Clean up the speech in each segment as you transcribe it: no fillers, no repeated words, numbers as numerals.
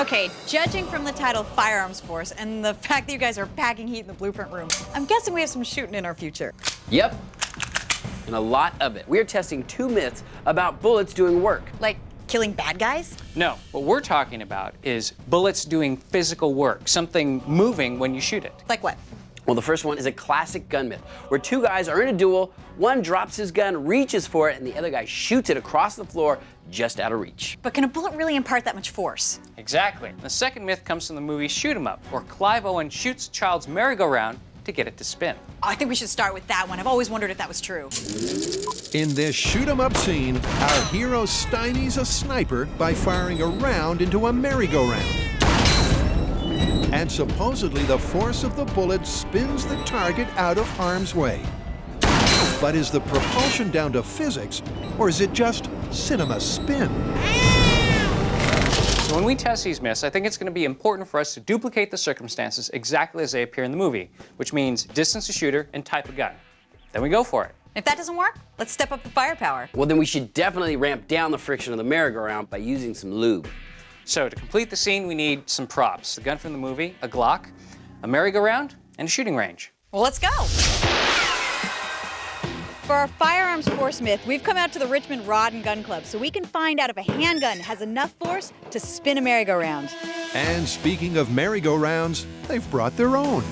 Okay, judging from the title Firearms Force and the fact that you guys are packing heat in the blueprint room, I'm guessing we have some shooting in our future. Yep, and a lot of it. We're testing 2 myths about bullets doing work. Like killing bad guys? No, what we're talking about is bullets doing physical work, something moving when you shoot it. Like what? Well, the first one is a classic gun myth, where 2 guys are in a duel, one drops his gun, reaches for it, and the other guy shoots it across the floor just out of reach. But can a bullet really impart that much force? Exactly. The second myth comes from the movie Shoot 'Em Up, where Clive Owen shoots a child's merry-go-round to get it to spin. I think we should start with that one. I've always wondered if that was true. In this shoot-'em-up scene, our hero stymies a sniper by firing a round into a merry-go-round. And supposedly the force of the bullet spins the target out of harm's way. But is the propulsion down to physics, or is it just cinema spin? So when we test these myths, I think it's going to be important for us to duplicate the circumstances exactly as they appear in the movie, which means distance to shooter and type of gun. Then we go for it. If that doesn't work, let's step up the firepower. Well, then we should definitely ramp down the friction of the merry-go-round by using some lube. So to complete the scene, we need some props. The gun from the movie, a Glock, a merry-go-round, and a shooting range. Well, let's go. For our Firearms Force myth, we've come out to the Richmond Rod and Gun Club so we can find out if a handgun has enough force to spin a merry-go-round. And speaking of merry-go-rounds, they've brought their own.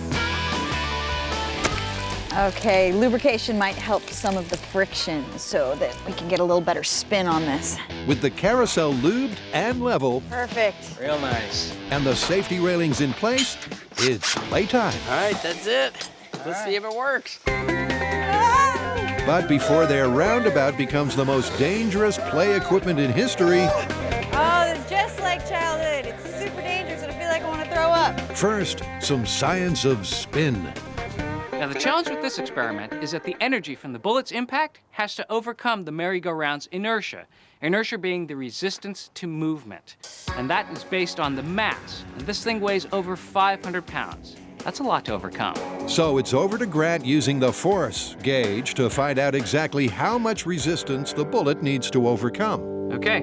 Okay, lubrication might help some of the friction so that we can get a little better spin on this. With the carousel lubed and level Perfect. Real nice. and the safety railings in place, it's playtime. All right, that's it. Let's see if it works. But before their roundabout becomes the most dangerous play equipment in history, Oh, it's just like childhood. It's super dangerous and I feel like I want to throw up. first, some science of spin. Now, the challenge with this experiment is that the energy from the bullet's impact has to overcome the merry-go-round's inertia. Inertia being the resistance to movement. And that is based on the mass. And this thing weighs over 500 pounds. That's a lot to overcome. So it's over to Grant using the force gauge to find out exactly how much resistance the bullet needs to overcome. Okay,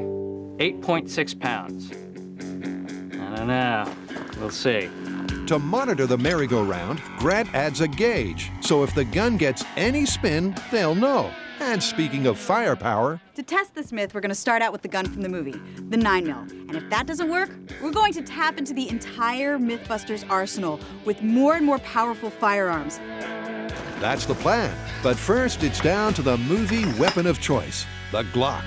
8.6 pounds. I don't know. We'll see. To monitor the merry-go-round, Grant adds a gauge, so if the gun gets any spin, they'll know. And speaking of firepower, To test this myth, we're going to start out with the gun from the movie, the 9mm. And if that doesn't work, we're going to tap into the entire MythBusters arsenal with more and more powerful firearms. that's the plan. But first, it's down to the movie weapon of choice, the Glock.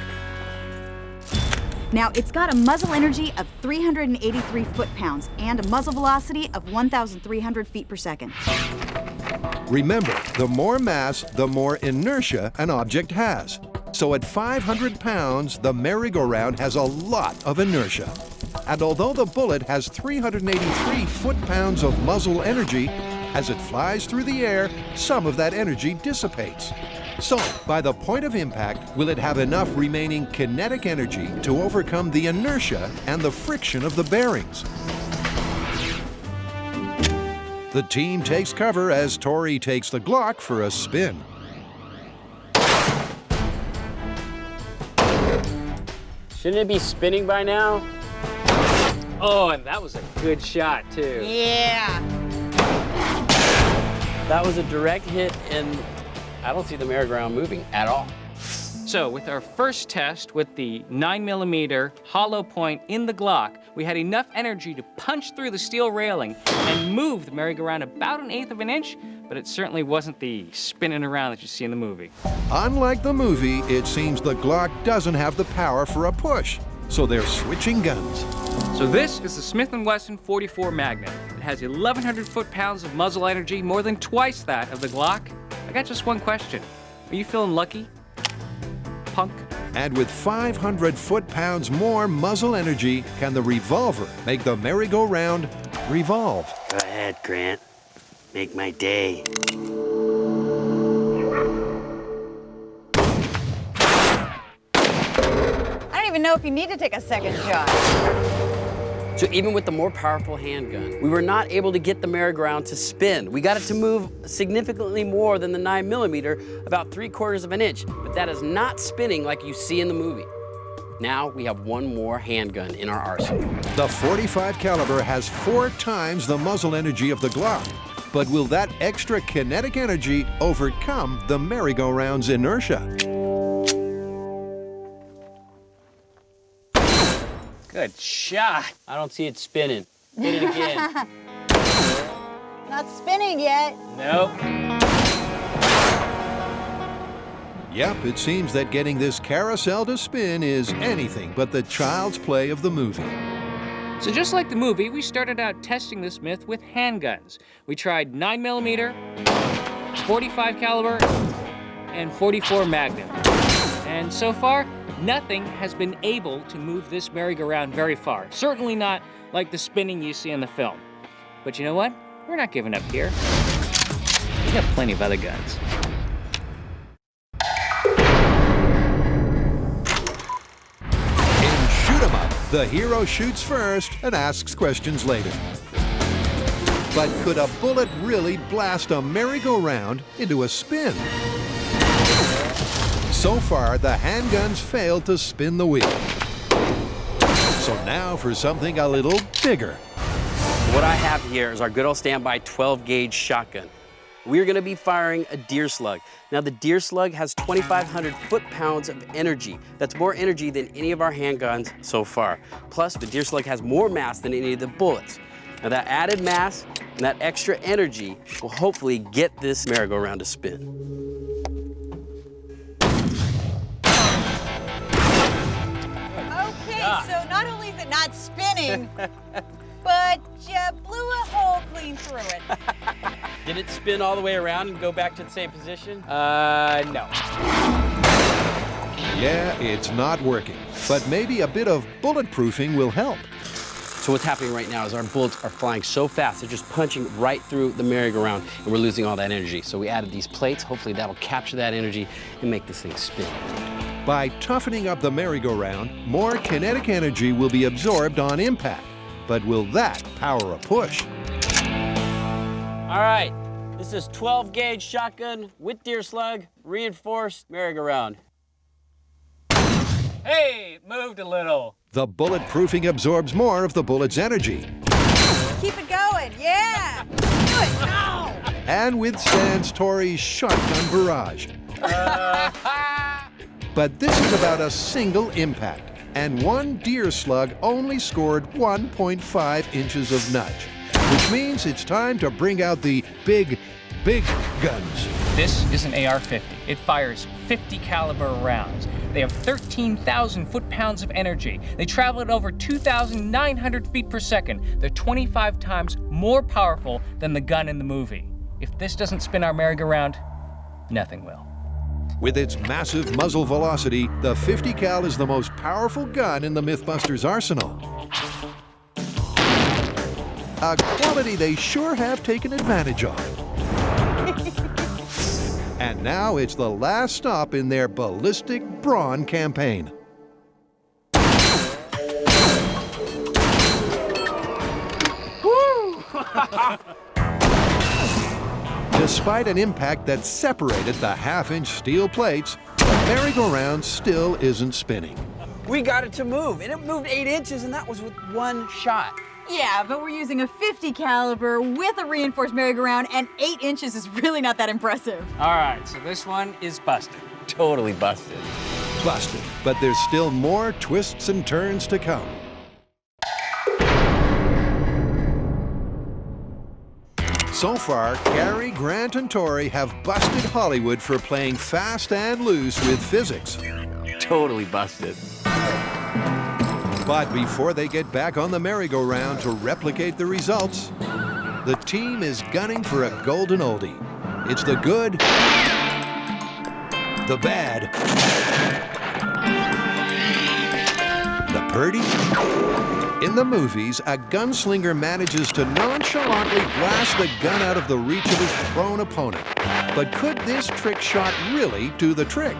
Now, it's got a muzzle energy of 383 foot-pounds and a muzzle velocity of 1,300 feet per second. Remember, the more mass, the more inertia an object has. So at 500 pounds, the merry-go-round has a lot of inertia. And although the bullet has 383 foot-pounds of muzzle energy, as it flies through the air, some of that energy dissipates. So, by the point of impact, will it have enough remaining kinetic energy to overcome the inertia and the friction of the bearings? The team takes cover as Tory takes the Glock for a spin. Shouldn't it be spinning by now? Oh, and that was a good shot, too. Yeah. That was a direct hit, and I don't see the merry-go-round moving at all. So, with our first test with the 9mm hollow point in the Glock, we had enough energy to punch through the steel railing and move the merry-go-round about 1/8 of an inch, but it certainly wasn't the spinning around that you see in the movie. Unlike the movie, it seems the Glock doesn't have the power for a push, so they're switching guns. So this is the Smith & Wesson 44 Magnum. It has 1,100 foot-pounds of muzzle energy, more than twice that of the Glock. I got just one question. Are you feeling lucky, punk? And with 500 foot-pounds more muzzle energy, can the revolver make the merry-go-round revolve? Go ahead, Grant. Make my day. I don't even know if you need to take a second shot. So even with the more powerful handgun, we were not able to get the merry-go-round to spin. We got it to move significantly more than the 9mm, about 3/4 of an inch, but that is not spinning like you see in the movie. Now we have one more handgun in our arsenal. The .45 caliber has 4 times the muzzle energy of the Glock. But will that extra kinetic energy overcome the merry-go-round's inertia? Good shot. I don't see it spinning. Hit it again. Not spinning yet. Nope. Yep, it seems that getting this carousel to spin is anything but the child's play of the movie. So just like the movie, we started out testing this myth with handguns. We tried 9mm, .45 caliber, and .44 Magnum. And so far, nothing has been able to move this merry-go-round very far. Certainly not like the spinning you see in the film. But you know what? We're not giving up here. We have plenty of other guns. In Shoot 'em Up, the hero shoots first and asks questions later. But could a bullet really blast a merry-go-round into a spin? So far, the handguns failed to spin the wheel. So now for something a little bigger. What I have here is our good old standby 12-gauge shotgun. We're going to be firing a deer slug. Now, the deer slug has 2,500 foot-pounds of energy. That's more energy than any of our handguns so far. Plus, the deer slug has more mass than any of the bullets. Now, that added mass and that extra energy will hopefully get this merry-go-round to spin. So not only is it not spinning, but you blew a hole clean through it. Did it spin all the way around and go back to the same position? No. Yeah, it's not working, but maybe a bit of bulletproofing will help. So what's happening right now is our bullets are flying so fast, they're just punching right through the merry-go-round, and we're losing all that energy. So we added these plates. Hopefully that'll capture that energy and make this thing spin. By toughening up the merry-go-round, more kinetic energy will be absorbed on impact. But will that power a push? All right, this is 12-gauge shotgun with deer slug, reinforced merry-go-round. Hey, it moved a little. The bulletproofing absorbs more of the bullet's energy Keep it going, yeah. Do it now. and withstands Tory's shotgun barrage. But this is about a single impact, and one deer slug only scored 1.5 inches of nudge, which means it's time to bring out the big guns. This is an AR-50. It fires 50 caliber rounds. They have 13,000 foot-pounds of energy. They travel at over 2,900 feet per second. They're 25 times more powerful than the gun in the movie. If this doesn't spin our merry-go-round, nothing will. With its massive muzzle velocity, the 50 cal is the most powerful gun in the MythBusters arsenal. A quality they sure have taken advantage of. And now it's the last stop in their ballistic brawn campaign. Despite an impact that separated the half-inch steel plates, the merry-go-round still isn't spinning. We got it to move, and it moved 8 inches, and that was with one shot. Yeah, but we're using a 50 caliber with a reinforced merry-go-round, and 8 inches is really not that impressive. All right, so this one is busted. Totally busted. Busted, but there's still more twists and turns to come. So far, Kari, Grant, and Tory have busted Hollywood for playing fast and loose with physics. Totally busted. But before they get back on the merry-go-round to replicate the results, the team is gunning for a golden oldie. It's the good, the bad, the purdy. In the movies, a gunslinger manages to nonchalantly blast the gun out of the reach of his prone opponent. But could this trick shot really do the trick?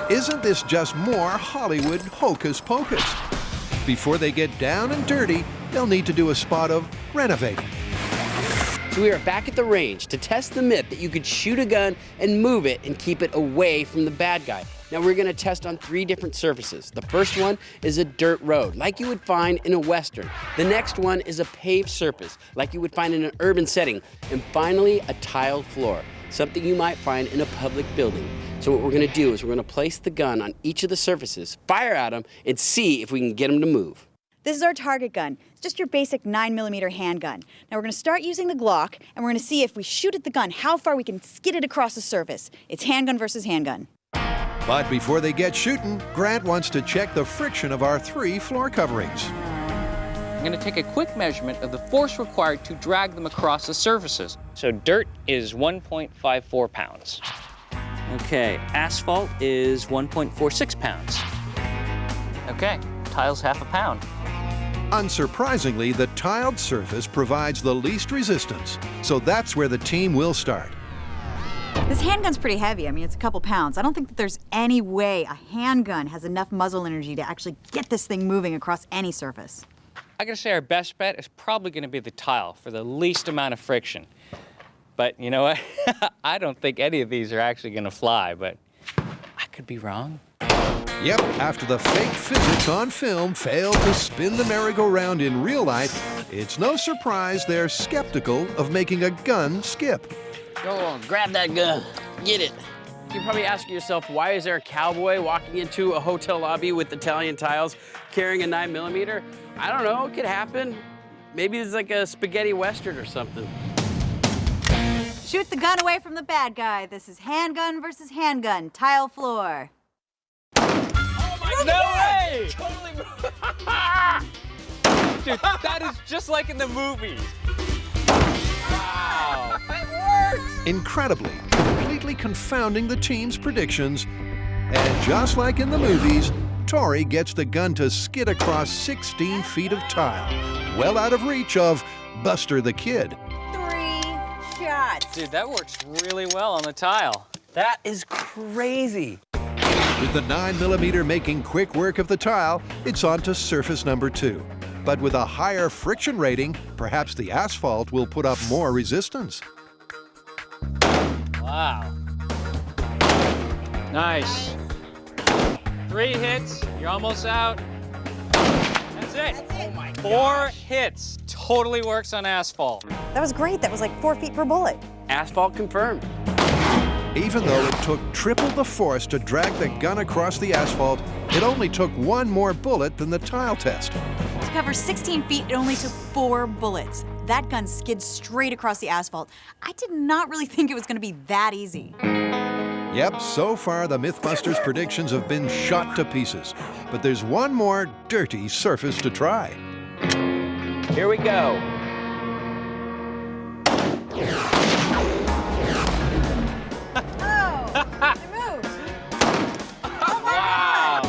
Isn't this just more Hollywood hocus pocus? Before they get down and dirty, they'll need to do a spot of renovating. So we are back at the range to test the myth that you could shoot a gun and move it and keep it away from the bad guy. Now we're gonna test on 3 different surfaces. The first one is a dirt road, like you would find in a Western. The next one is a paved surface, like you would find in an urban setting. And finally, a tiled floor, something you might find in a public building. So what we're gonna do is we're gonna place the gun on each of the surfaces, fire at them, and see if we can get them to move. This is our target gun. It's just your basic 9mm handgun. Now we're gonna start using the Glock, and we're gonna see if we shoot at the gun, how far we can skid it across the surface. It's handgun versus handgun. But before they get shooting, Grant wants to check the friction of our 3 floor coverings. I'm going to take a quick measurement of the force required to drag them across the surfaces. So dirt is 1.54 pounds. Okay, asphalt is 1.46 pounds. Okay, tile's half a pound. Unsurprisingly, the tiled surface provides the least resistance, so that's where the team will start. This handgun's pretty heavy. I mean, it's a couple pounds. I don't think that there's any way a handgun has enough muzzle energy to actually get this thing moving across any surface. I gotta say our best bet is probably gonna be the tile for the least amount of friction. But you know what? I don't think any of these are actually gonna fly, but I could be wrong. Yep, after the fake physics on film failed to spin the merry-go-round in real life, it's no surprise they're skeptical of making a gun skip. Go on, grab that gun, get it. You're probably asking yourself, why is there a cowboy walking into a hotel lobby with Italian tiles carrying a 9mm? I don't know, it could happen. Maybe it's like a spaghetti Western or something. Shoot the gun away from the bad guy. This is handgun versus handgun, tile floor. No way! Totally. Dude, that is just like in the movies. Wow. It works! Incredibly, completely confounding the team's predictions. And just like in the movies, Tory gets the gun to skid across 16 feet of tile, well out of reach of Buster the Kid. 3 shots. Dude, that works really well on the tile. That is crazy. With the 9mm making quick work of the tile, it's on to surface number 2. But with a higher friction rating, perhaps the asphalt will put up more resistance. Wow. Nice. 3 hits, you're almost out. That's it. That's it. Oh my 4 hits. Totally works on asphalt. That was great. That was like 4 feet per bullet. Asphalt confirmed. Even though it took triple the force to drag the gun across the asphalt, it only took 1 more bullet than the tile test. To cover 16 feet, it only took 4 bullets. That gun skids straight across the asphalt. I did not really think it was going to be that easy. Yep, so far the MythBusters predictions have been shot to pieces. But there's one more dirty surface to try. Here we go. Oh, it moved. Oh my Wow.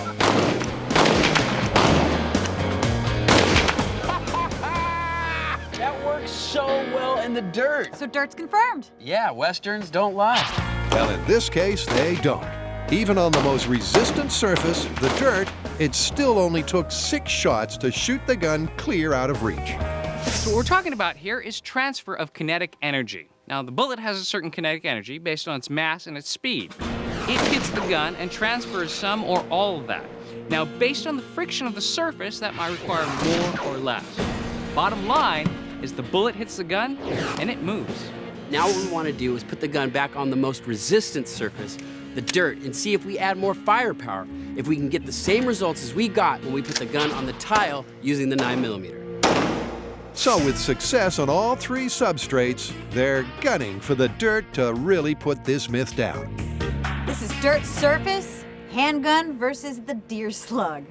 That works so well in the dirt. So dirt's confirmed. Yeah, Westerns don't lie. Well, in this case, they don't. Even on the most resistant surface, the dirt, it still only took 6 shots to shoot the gun clear out of reach. So what we're talking about here is transfer of kinetic energy. Now, the bullet has a certain kinetic energy based on its mass and its speed. It hits the gun and transfers some or all of that. Now, based on the friction of the surface, that might require more or less. Bottom line is the bullet hits the gun and it moves. Now what we want to do is put the gun back on the most resistant surface, the dirt, and see if we add more firepower, if we can get the same results as we got when we put the gun on the tile using the 9mm. So with success on all 3 substrates, they're gunning for the dirt to really put this myth down. This is dirt surface, handgun versus the deer slug.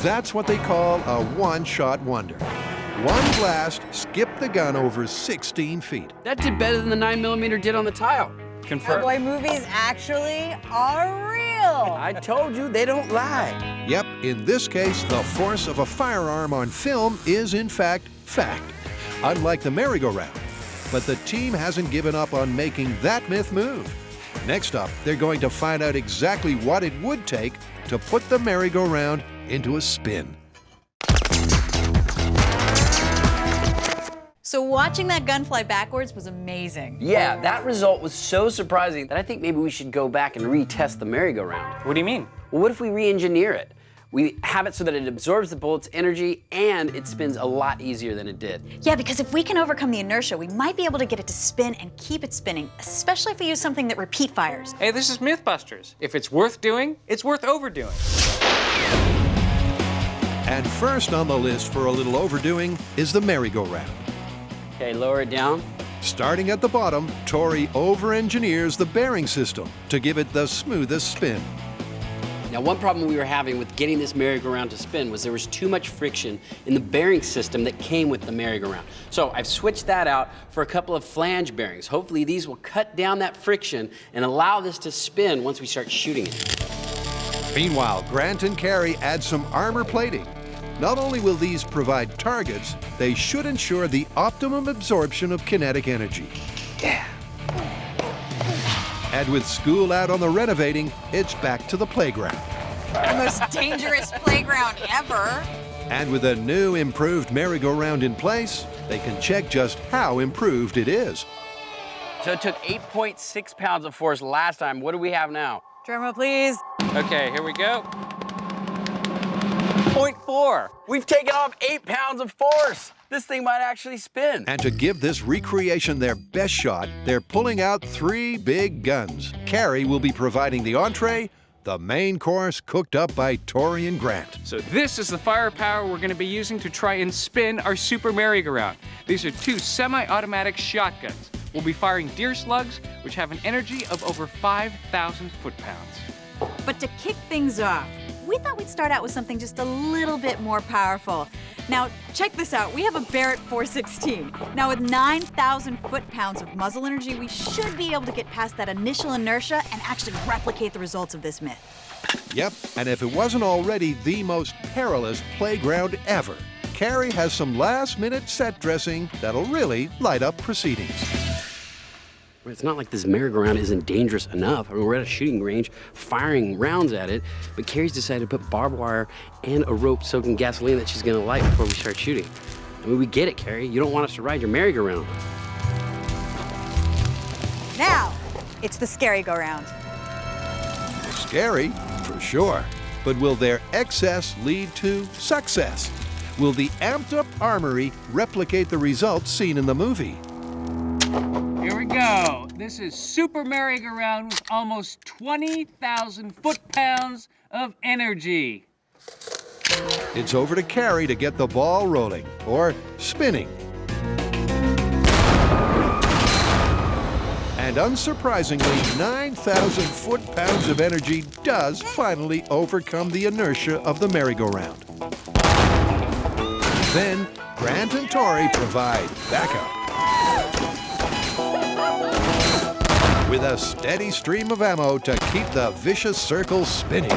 That's what they call a one-shot wonder. One blast skipped the gun over 16 feet. That did better than the 9mm did on the tile. Confirmed. Cowboy movies actually are real. I told you, they don't lie. Yep, in this case, the force of a firearm on film is in fact fact, unlike the merry-go-round. But the team hasn't given up on making that myth move. Next up, they're going to find out exactly what it would take to put the merry-go-round into a spin. So watching that gun fly backwards was amazing. Yeah, that result was so surprising that I think maybe we should go back and retest the merry-go-round. What do you mean? Well, what if we re-engineer it? We have it so that it absorbs the bullet's energy and it spins a lot easier than it did. Yeah, because if we can overcome the inertia, we might be able to get it to spin and keep it spinning, especially if we use something that repeat fires. Hey, this is MythBusters. If it's worth doing, it's worth overdoing. And first on the list for a little overdoing is the merry-go-round. Okay, lower it down. Starting at the bottom, Tory over-engineers the bearing system to give it the smoothest spin. Now, one problem we were having with getting this merry-go-round to spin was there was too much friction in the bearing system that came with the merry-go-round. So I've switched that out for a couple of flange bearings. Hopefully these will cut down that friction and allow this to spin once we start shooting it. Meanwhile, Grant and Kari add some armor plating. Not only will these provide targets, they should ensure the optimum absorption of kinetic energy. Yeah. And with school out on the renovating, it's back to the playground. The most dangerous playground ever. And with a new, improved merry-go-round in place, they can check just how improved it is. So it took 8.6 pounds of force last time. What do we have now? Drumroll, please. Okay, here we go. 0.4. We've taken off 8 pounds of force. This thing might actually spin. And to give this recreation their best shot, they're pulling out 3 big guns. Kari will be providing the entree, the main course cooked up by Tory and Grant. So this is the firepower we're going to be using to try and spin our super merry-go-round. These are 2 semi-automatic shotguns. We'll be firing deer slugs, which have an energy of over 5,000 foot-pounds. But to kick things off, we thought we'd start out with something just a little bit more powerful. Now, check this out. We have a Barrett 416. Now, with 9,000 foot-pounds of muzzle energy, we should be able to get past that initial inertia and actually replicate the results of this myth. Yep, and if it wasn't already the most perilous playground ever, Kari has some last-minute set dressing that'll really light up proceedings. It's not like this merry-go-round isn't dangerous enough. I mean, we're at a shooting range firing rounds at it, but Kari's decided to put barbed wire and a rope soaked in gasoline that she's gonna light before we start shooting. I mean, we get it, Kari. You don't want us to ride your merry-go-round. Now, it's the scary go-round. Scary, for sure. But will their excess lead to success? Will the amped-up armory replicate the results seen in the movie? Here we go. This is super merry-go-round with almost 20,000 foot-pounds of energy. It's over to Kari to get the ball rolling, or spinning. And unsurprisingly, 9,000 foot-pounds of energy does finally overcome the inertia of the merry-go-round. Then, Grant and Tory provide backup. With a steady stream of ammo to keep the vicious circle spinning.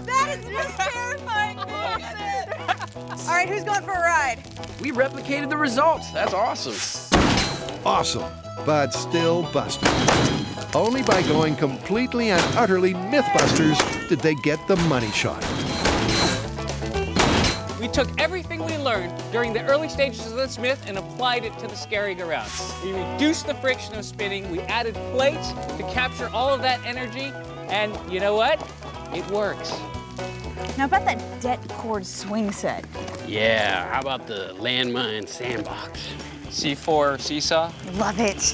That is the most terrifying thing. All right, who's going for a ride? We replicated the results. That's awesome. Awesome, but still busted. Only by going completely and utterly MythBusters did they get the money shot. We took everything we learned during the early stages of this myth and applied it to the scary-go-round. We reduced the friction of spinning, we added plates to capture all of that energy, and you know what? It works. Now, about that det cord swing set. Yeah, how about the landmine sandbox? C4 seesaw. Love it.